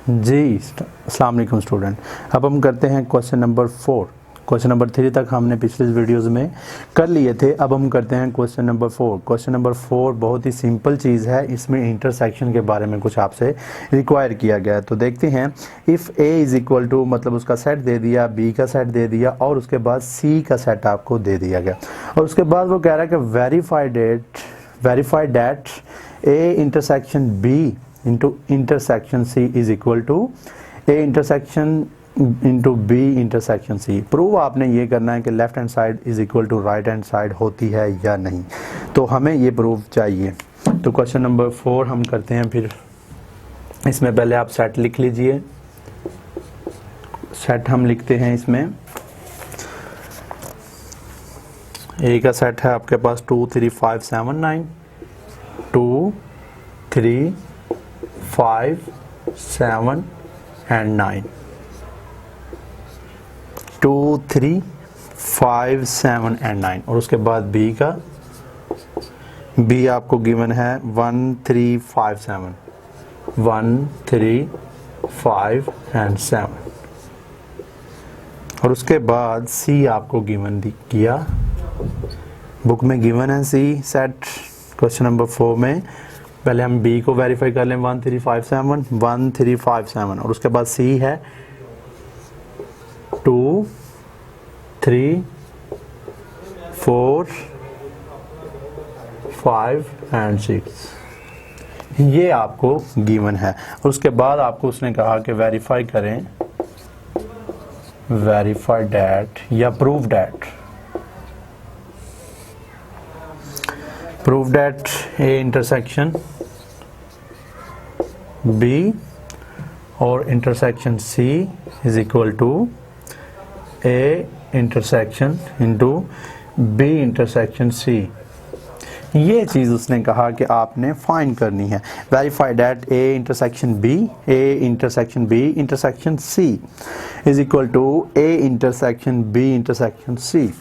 जी अस्सलाम वालेकुम स्टूडेंट। अब हम करते हैं क्वेश्चन नंबर 4। क्वेश्चन नंबर 3 तक हमने पिछले वीडियोस में कर लिए थे। अब हम करते हैं क्वेश्चन नंबर 4। क्वेश्चन नंबर 4 बहुत ही सिंपल चीज़ है। इसमें इंटरसेक्शन के बारे में कुछ आपसे रिक्वायर किया गया है। तो देखते हैं, if A is equal to मतलब उसका सेट दे दिया, बी का सेट दे दिया और उसके बाद सी का सेट आपको दे दिया गया और उसके बाद वो कह रहा है कि verify that A intersection B into intersection C is equal to A intersection into B intersection C. Prove आपने ये करना है कि left hand side is equal to right hand side होती है या नहीं। तो हमें ये प्रूव चाहिए। तो क्वेश्चन नंबर 4 हम करते हैं। फिर इसमें पहले आप सेट लिख लीजिए। सेट हम लिखते हैं। इसमें ए का सेट है आपके पास 2 3 5 7 9 2 3 5 7 and 9 2 3 5 7 and 9 और उसके बाद बी का बी आपको गिवन है 1 3 5 7 1 3 5 and 7 और उसके बाद सी आपको गिवन किया, बुक में गिवन है सी सेट। क्वेश्चन नंबर 4 में पहले हम बी को वेरीफाई कर लें 1 3 5 7 1 3 5 7 और उसके बाद सी है 2 3 4 5 and 6 ये आपको गिवन है। और उसके बाद आपको उसने कहा कि वेरीफाई करें, वेरीफाई डैट या prove that A intersection B और intersection C is equal to A intersection into B intersection C. ये चीज़ उसने कहा कि आपने फाइंड करनी है। Verify that A intersection B intersection C is equal to A intersection B intersection C.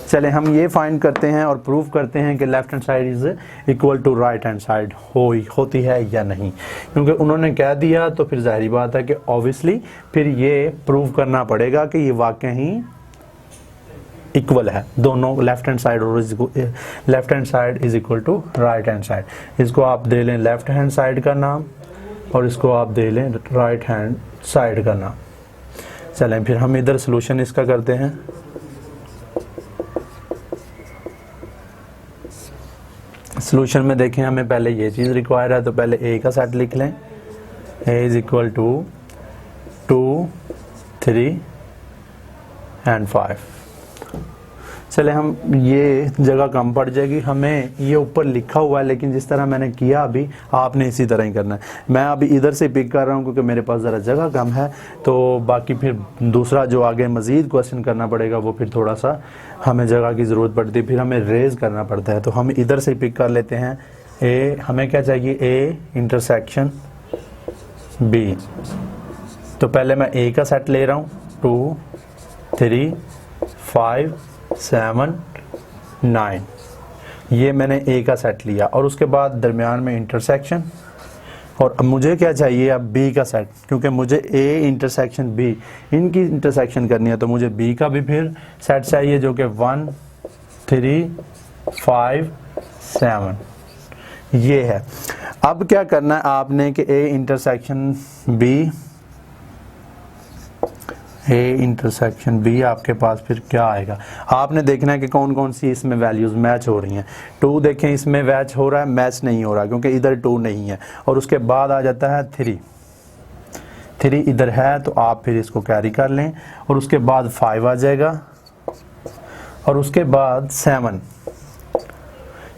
चले हम ये फाइंड करते हैं और प्रूव करते हैं कि left hand side is equal to right hand side होती है या नहीं। क्योंकि उन्होंने कह दिया तो फिर जाहिर बात है कि ऑब्वियसली फिर ये प्रूव करना पड़ेगा कि ये वाकई ही इक्वल है। दोनों left hand side is equal to right hand side. इसको आप दे लें लेफ्ट हैंड साइड का नाम और इसको आप दे लें राइट हैंड साइड का नाम। चलें फिर हम इधर सोल्यूशन इसका करते हैं। सोल्यूशन में देखें, हमें पहले ये चीज़ रिक्वायर है तो पहले ए का सेट लिख लें। ए इज इक्वल टू 2 3 and 5। चले हम ये जगह कम पड़ जाएगी, हमें ये ऊपर लिखा हुआ है लेकिन जिस तरह मैंने किया अभी आपने इसी तरह ही करना है। मैं अभी इधर से पिक कर रहा हूँ क्योंकि मेरे पास ज़रा जगह कम है। तो बाकी फिर दूसरा जो आगे मज़ीद क्वेश्चन करना पड़ेगा वो फिर थोड़ा सा हमें जगह की ज़रूरत पड़ती है, फिर हमें रेज करना पड़ता है। तो हम इधर से पिक कर लेते हैं। ए हमें क्या चाहिए, ए इंटरसेक्शन बी। तो पहले मैं ए का सेट ले रहा हूँ 2 3 5 7 9 ये मैंने ए का सेट लिया और उसके बाद दरमियान में इंटरसेक्शन। और अब मुझे क्या चाहिए, अब बी का सेट, क्योंकि मुझे ए इंटरसेक्शन बी इनकी इंटरसेक्शन करनी है तो मुझे बी का भी फिर सेट चाहिए जो कि 1 3 5 7 ये है। अब क्या करना है आपने कि ए इंटरसेक्शन बी आपके पास फिर क्या आएगा, आपने देखना है कि कौन कौन सी इसमें वैल्यूज़ मैच हो रही हैं। 2 देखें इसमें मैच हो रहा है, मैच नहीं हो रहा क्योंकि इधर 2 नहीं है। और उसके बाद आ जाता है 3 इधर है तो आप फिर इसको कैरी कर लें। और उसके बाद 5 आ जाएगा और उसके बाद 7।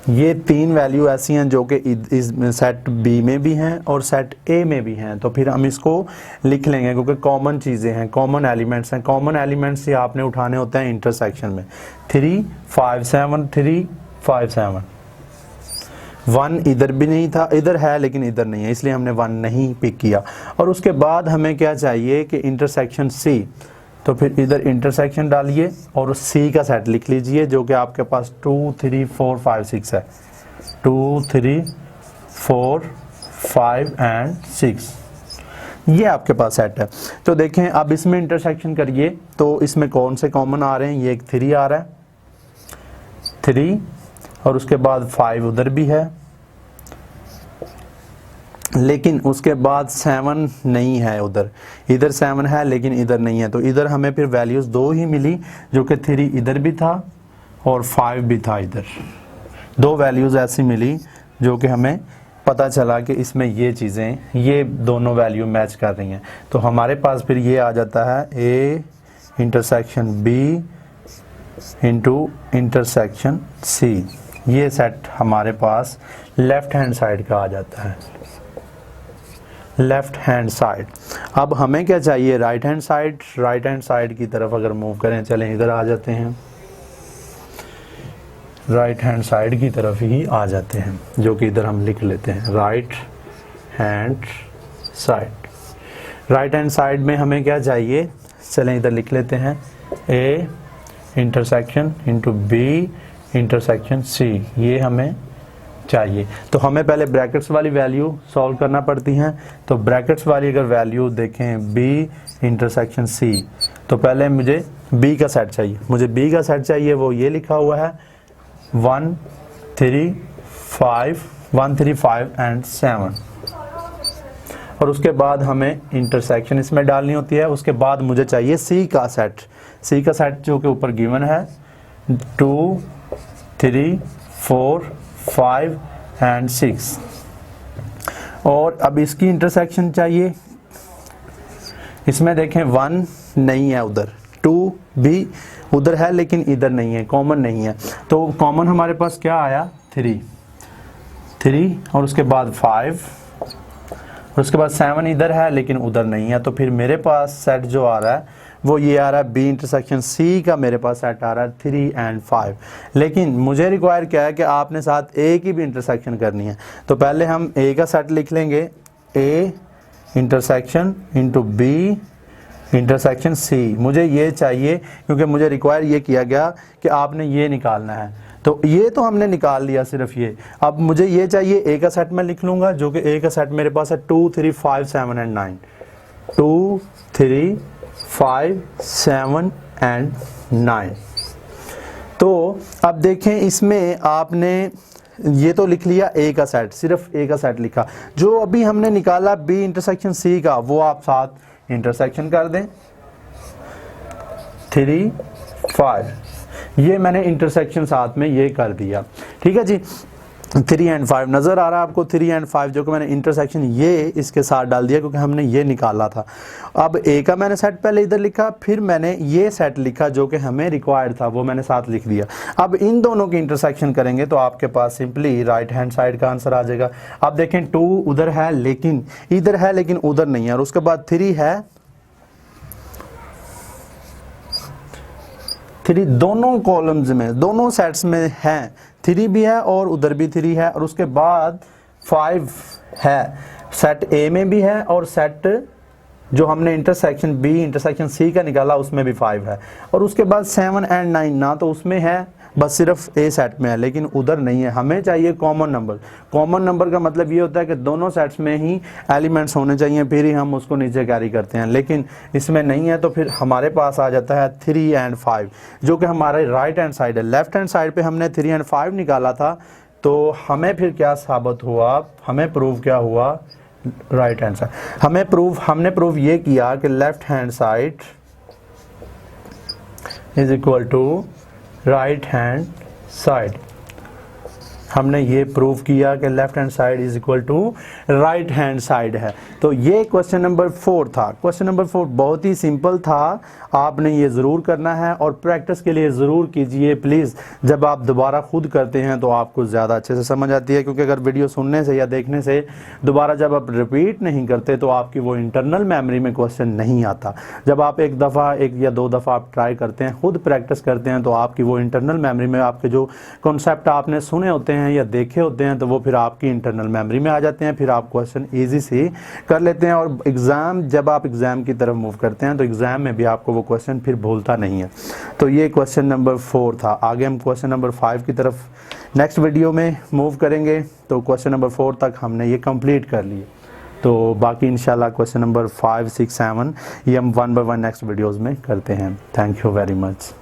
ये 3 वैल्यू ऐसी हैं जो कि इस सेट बी में भी हैं और सेट ए में भी हैं। तो फिर हम इसको लिख लेंगे क्योंकि कॉमन चीज़ें हैं, कॉमन एलिमेंट्स हैं। कॉमन एलिमेंट्स से आपने उठाने होते हैं इंटरसेक्शन में। 3 5 7 3 5 7 1 इधर भी नहीं था, इधर है लेकिन इधर नहीं है, इसलिए हमने 1 नहीं पिक किया। और उसके बाद हमें क्या चाहिए कि इंटरसेक्शन सी। तो फिर इधर इंटरसेक्शन डालिए और सी का सेट लिख लीजिए जो कि आपके पास 2 3 4 5 6 है। 2 3 4 5 and 6 ये आपके पास सेट है। तो देखें अब इसमें इंटरसेक्शन करिए तो इसमें कौन से कॉमन आ रहे हैं, ये एक 3 आ रहा है, 3 और उसके बाद 5 उधर भी है, लेकिन उसके बाद 7 नहीं है उधर, इधर 7 है लेकिन इधर नहीं है। तो इधर हमें फिर वैल्यूज़ 2 ही मिली, जो कि 3 इधर भी था और 5 भी था इधर। 2 वैल्यूज़ ऐसी मिली जो कि हमें पता चला कि इसमें ये चीज़ें, ये दोनों वैल्यू मैच कर रही हैं। तो हमारे पास फिर ये आ जाता है A intersection B into intersection C। ये सेट हमारे पास लेफ्ट हैंड साइड का आ जाता है, लेफ्ट हैंड साइड। अब हमें क्या चाहिए, right hand side. Right hand side की तरफ अगर मूव करें, चलें इधर आ जाते हैं, राइट हैंड साइड की तरफ ही आ जाते हैं, जो कि इधर हम लिख लेते हैं right hand side. Right hand side में हमें क्या चाहिए, चलें इधर लिख लेते हैं A intersection into B intersection C, ये हमें चाहिए। तो हमें पहले ब्रैकेट्स वाली वैल्यू सॉल्व करना पड़ती हैं। तो ब्रैकेट्स वाली अगर वैल्यू देखें B इंटरसेक्शन C, तो पहले मुझे B का सेट चाहिए। मुझे B का सेट चाहिए, वो ये लिखा हुआ है 1 3 5 एंड 7। और उसके बाद हमें इंटरसेक्शन इसमें डालनी होती है। उसके बाद मुझे चाहिए C का सेट। C का सेट जो कि ऊपर गिवन है 2 3 4 5 एंड 6। और अब इसकी इंटरसेक्शन चाहिए। इसमें देखें 1 नहीं है उधर, 2 भी उधर है लेकिन इधर नहीं है, कॉमन नहीं है। तो कॉमन हमारे पास क्या आया, 3 और उसके बाद 5 और उसके बाद 7 इधर है लेकिन उधर नहीं है। तो फिर मेरे पास सेट जो आ रहा है वो ये आ रहा है B इंटरसेक्शन C का, मेरे पास सेट आ रहा है 3 एंड 5। लेकिन मुझे रिक्वायर क्या है कि आपने साथ A की भी इंटरसेक्शन करनी है। तो पहले हम A का सेट लिख लेंगे, A intersection into B intersection C। मुझे ये चाहिए क्योंकि मुझे रिक्वायर ये किया गया कि आपने ये निकालना है। तो ये तो हमने निकाल लिया सिर्फ ये। अब मुझे ये चाहिए A का सेट मैं लिख लूँगा, जो कि A का सेट मेरे पास है 2 3 5 7 एंड 9, 2 3 5 7 एंड 9। तो अब देखें इसमें आपने ये तो लिख लिया A का सेट, सिर्फ A का सेट लिखा। जो अभी हमने निकाला B इंटरसेक्शन C का, वो आप साथ इंटरसेक्शन कर दें 3 5। ये मैंने इंटरसेक्शन साथ में ये कर दिया, ठीक है जी। 3 एंड 5 नज़र आ रहा है आपको, 3 एंड 5 जो कि मैंने इंटरसेक्शन ये इसके साथ डाल दिया क्योंकि हमने ये निकाला था। अब A का मैंने सेट पहले इधर लिखा, फिर मैंने ये सेट लिखा जो कि हमें रिक्वायर्ड था, वो मैंने साथ लिख दिया। अब इन दोनों की इंटरसेक्शन करेंगे तो आपके पास सिंपली राइट हैंड साइड का आंसर आ जाएगा। अब देखें 2 उधर है लेकिन इधर है लेकिन उधर नहीं है, और उसके बाद 3 है, 3 दोनों कॉलम्स में, दोनों सेट्स में है, 3 भी है और उधर भी 3 है। और उसके बाद 5 है, सेट A में भी है और सेट जो हमने इंटरसेक्शन B इंटरसेक्शन C का निकाला उसमें भी 5 है। और उसके बाद 7 एंड 9 ना तो उसमें है, बस सिर्फ A सेट में है लेकिन उधर नहीं है। हमें चाहिए कॉमन नंबर। कॉमन नंबर का मतलब ये होता है कि दोनों सेट्स में ही एलिमेंट्स होने चाहिए, फिर ही हम उसको नीचे कैरी करते हैं। लेकिन इसमें नहीं है तो फिर हमारे पास आ जाता है 3 एंड 5, जो कि हमारे राइट हैंड साइड है। लेफ्ट हैंड साइड पे हमने 3 एंड 5 निकाला था, तो हमें फिर क्या साबित हुआ, हमें प्रूव क्या हुआ, राइट हैंड साइड। हमने प्रूव ये किया कि left hand side is equal to right hand side. हमने ये प्रूव किया कि left hand side is equal to right hand side है। तो ये क्वेश्चन नंबर 4 था। क्वेश्चन नंबर 4 बहुत ही सिंपल था, आपने ये ज़रूर करना है और प्रैक्टिस के लिए ज़रूर कीजिए प्लीज़। जब आप दोबारा खुद करते हैं तो आपको ज़्यादा अच्छे से समझ आती है, क्योंकि अगर वीडियो सुनने से या देखने से दोबारा जब आप रिपीट नहीं करते तो आपकी वो इंटरनल मेमोरी में क्वेश्चन नहीं आता। जब आप एक दफ़ा, एक या दो दफ़ा आप ट्राई करते हैं, खुद प्रैक्टिस करते हैं, तो आपकी वो इंटरनल मेमोरी में आपके जो कॉन्सेप्ट आपने सुने होते हैं या देखे होते हैं तो वो फिर आपकी इंटरनल मेमोरी में आ जाते हैं। फिर आप क्वेश्चन ईजी से कर लेते हैं और एग्ज़ाम, जब आप एग्ज़ाम की तरफ मूव करते हैं तो एग्ज़ाम में भी आपको वो क्वेश्चन फिर भूलता नहीं है। तो ये क्वेश्चन नंबर 4 था। आगे हम क्वेश्चन नंबर 5 की तरफ नेक्स्ट वीडियो में मूव करेंगे। तो क्वेश्चन नंबर 4 तक हमने ये कंप्लीट कर लिए। तो बाकी इंशाल्लाह क्वेश्चन नंबर 5, 6, 7 ये हम 1 बाय 1 नेक्स्ट वीडियोज़ में करते हैं। Thank you very much.